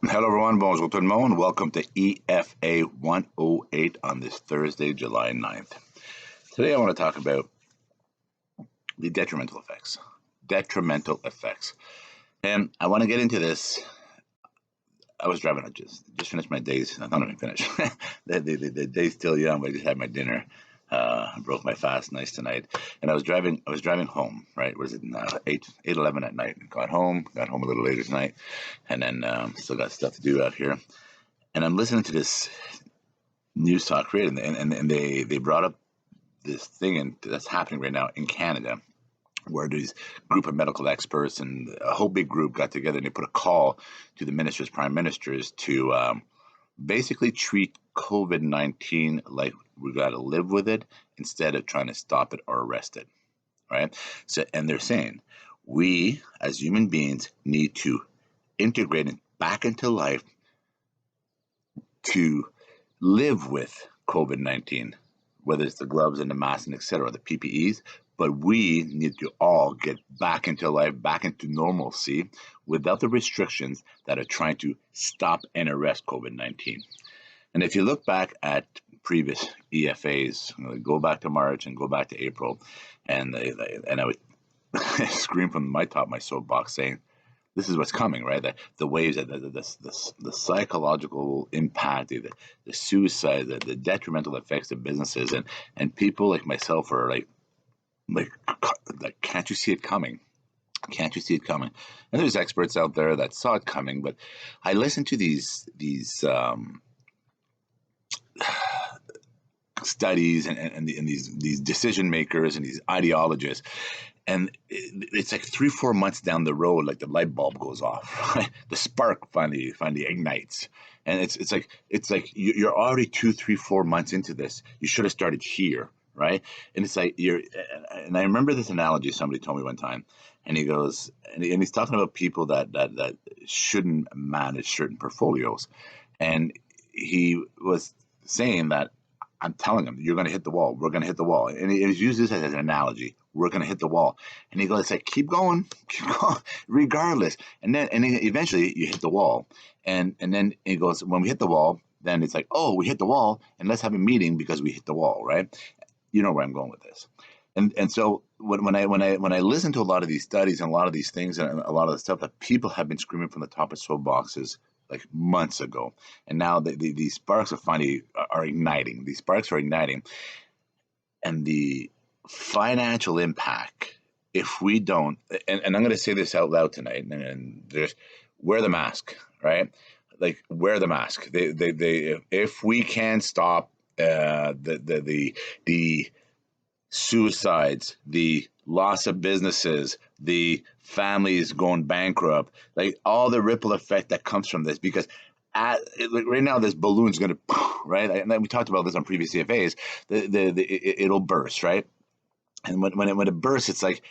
Hello everyone, bonjour tout le monde. Welcome to EFA108 on this Thursday, July 9th. Today I want to talk about the detrimental effects. Detrimental effects. And I want to get into this. I was driving, I just finished my days. I'm not even finished. the day's still young, but I just had my dinner. I broke my fast nice tonight. And I was driving home, right? Was it 8:11 at night? Got home a little later tonight. And then still got stuff to do out here. And I'm listening to this news talk radio, and they brought up this thing that's happening right now in Canada, where these group of medical experts and a whole big group got together and they put a call to the ministers, prime ministers, to basically treat COVID-19 like we got to live with it instead of trying to stop it or arrest it, right? So, and they're saying we as human beings need to integrate it back into life to live with COVID-19, whether it's the gloves and the masks and etc., the PPEs, but we need to all get back into life, back into normalcy without the restrictions that are trying to stop and arrest COVID-19. And if you look back at previous EFAs, go back to March and go back to April, and I would scream from my soapbox saying, this is what's coming, right? The waves, the psychological impact, the suicide, the detrimental effects of businesses, and people like myself are like, can't you see it coming? Can't you see it coming? And there's experts out there that saw it coming, but I listened to these studies and these decision makers and these ideologists. And it's like 3-4 months down the road, like the light bulb goes off, right? The spark finally ignites, and it's like you're already 2, 3, 4 months into this. You should have started here, right? And it's like and I remember this analogy somebody told me one time, and he goes, and he's talking about people that shouldn't manage certain portfolios, and he was saying that I'm telling him, you're going to hit the wall. We're going to hit the wall. And he used this as an analogy. We're going to hit the wall. And he goes, it's like, keep going, regardless. And then eventually you hit the wall. And then he goes, when we hit the wall, then it's like, oh, we hit the wall, and let's have a meeting because we hit the wall, right? You know where I'm going with this. And so when I listen to a lot of these studies and a lot of these things and a lot of the stuff that people have been screaming from the top of soapboxes like months ago, and now these sparks are igniting. These sparks are igniting, and the financial impact if we don't. And I'm going to say this out loud tonight. And there's wear the mask, right? Like wear the mask. They if we can stop the suicides, the loss of businesses, the families going bankrupt, like all the ripple effect that comes from this, because right now this balloon's going to, right? And we talked about this on previous CFAs. It'll burst, right? And when it bursts, it's like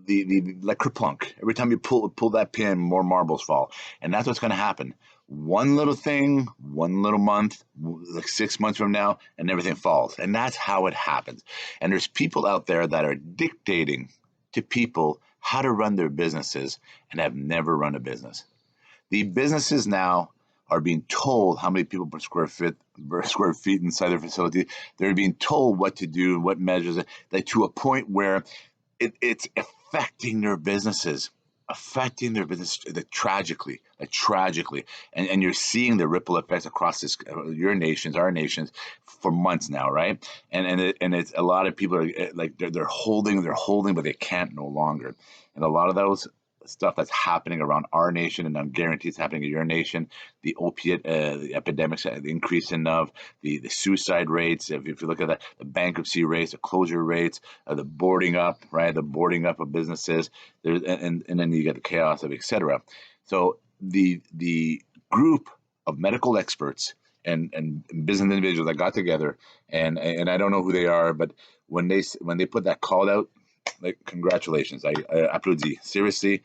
like kerplunk. Every time you pull that pin, more marbles fall, and that's what's going to happen. One little thing, one little month, like 6 months from now, and everything falls. And that's how it happens. And there's people out there that are dictating to people how to run their businesses and have never run a business. The businesses now are being told how many people per square feet inside their facility. They're being told what to do, what measures, like to a point where it's affecting their businesses. Tragically, and you're seeing the ripple effects across our nations for months now, right? And it's a lot of people are like they're holding, but they can't no longer. And a lot of those stuff that's happening around our nation, and I'm guaranteed it's happening in your nation. The opiate the epidemics, the increase in the suicide rates. If you look at that, the bankruptcy rates, the closure rates, the boarding up, right? The boarding up of businesses. And then you get the chaos of etc. So the group of medical experts and business individuals that got together, and I don't know who they are, but when they put that call out, like, congratulations. I applaudi. Seriously,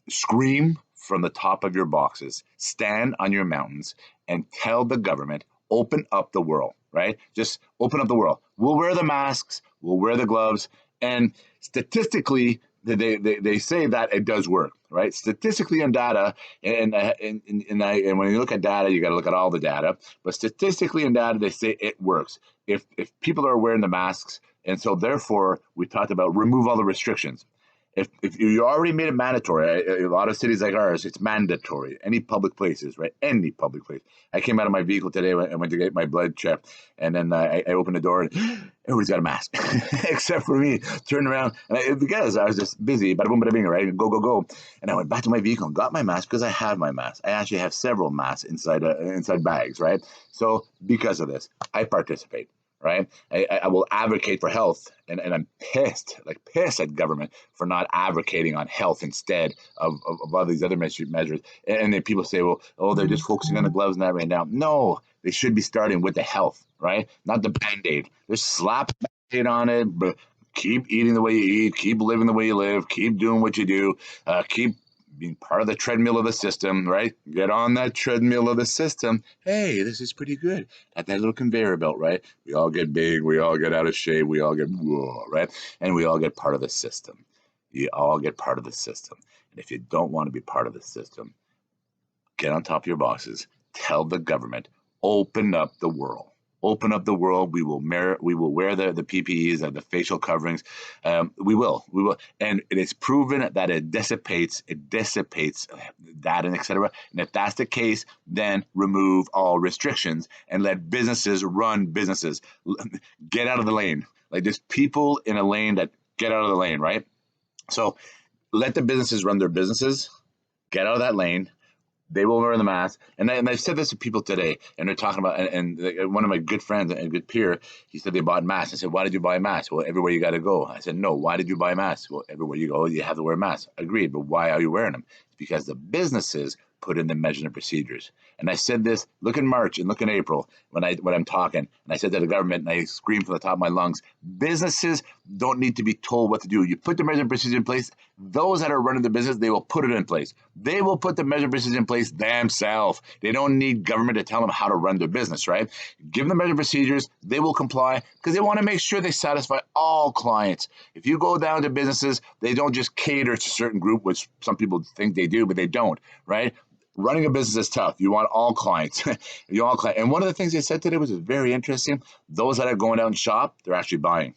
scream from the top of your boxes, stand on your mountains, and tell the government, open up the world, right? Just open up the world. We'll wear the masks, we'll wear the gloves, and statistically, they say that it does work, right? Statistically in data, and when you look at data, you got to look at all the data. But statistically in data, they say it works if people are wearing the masks, and so therefore we talked about remove all the restrictions. If you already made it mandatory, a lot of cities like ours, it's mandatory. Any public places, right? Any public place. I came out of my vehicle today. I went to get my blood checked, and then I opened the door, and everybody's got a mask except for me. Turned around, and because I was just busy, bada boom, bada bing, right? Go. And I went back to my vehicle and got my mask because I have my mask. I actually have several masks inside bags, right? So because of this, I participate. Right, I will advocate for health, and I'm pissed at government for not advocating on health instead of all these other measures. And then people say, well, oh, they're just focusing on the gloves and that right now. No, they should be starting with the health, right? Not the Band-Aid. Just slap a Band-Aid on it, but keep eating the way you eat, keep living the way you live, keep doing what you do, keep being part of the treadmill of the system, right? Get on that treadmill of the system. Hey, this is pretty good. At that little conveyor belt, right? We all get big, we all get out of shape, we all get, whoa, right? And we all get part of the system. You all get part of the system. And if you don't want to be part of the system, get on top of your bosses. Tell the government, open up the world. Open up the world. We will wear the PPEs and the facial coverings. We will, and it is proven that it dissipates that, and etc. And if that's the case, then remove all restrictions and let businesses run businesses. Get out of the lane. Like there's people in a lane that get out of the lane, right? So let the businesses run their businesses. Get out of that lane. They will wear the mask. And I've said this to people today, and they're talking about, and one of my good friends, a good peer, he said they bought masks. I said, why did you buy a mask? Well, everywhere you got to go. I said, no, why did you buy a mask? Well, everywhere you go, you have to wear a mask. Agreed, but why are you wearing them? It's because the businesses put in the measures and procedures. And I said this, look in March and look in April when I'm talking, and I said to the government, and I screamed from the top of my lungs, businesses don't need to be told what to do. You put the measures and procedures in place, those that are running the business, they will put it in place. They will put the measures and procedures in place themselves. They don't need government to tell them how to run their business, right? Give them the measures and procedures, they will comply because they want to make sure they satisfy all clients. If you go down to businesses, they don't just cater to a certain group, which some people think they do, but they don't, right? Running a business is tough. You want all clients. And one of the things they said today was very interesting. Those that are going out and shop, they're actually buying.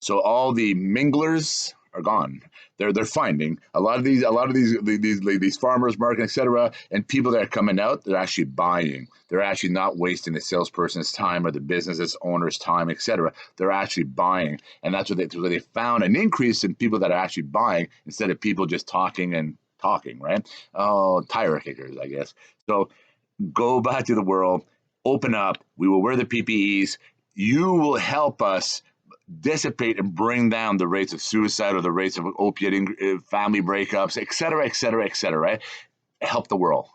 So all the minglers are gone. They're finding a lot of these farmers market, etc. And people that are coming out, they're actually buying. They're actually not wasting the salesperson's time or the business owner's time, etc. They're actually buying, and that's what they found an increase in people that are actually buying instead of people just talking, right? Oh, tire kickers, I guess. So go back to the world, open up. We will wear the PPEs. You will help us dissipate and bring down the rates of suicide or the rates of opiate family breakups, et cetera, right? Help the world.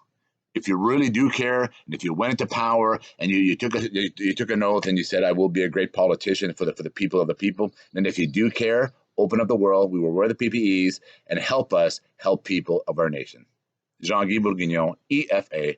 If you really do care, and if you went into power and you took an oath and you said, I will be a great politician for the people of the people, then if you do care, open up the world. We will wear the PPEs and help us help people of our nation. Jean-Guy Bourguignon, EFA108.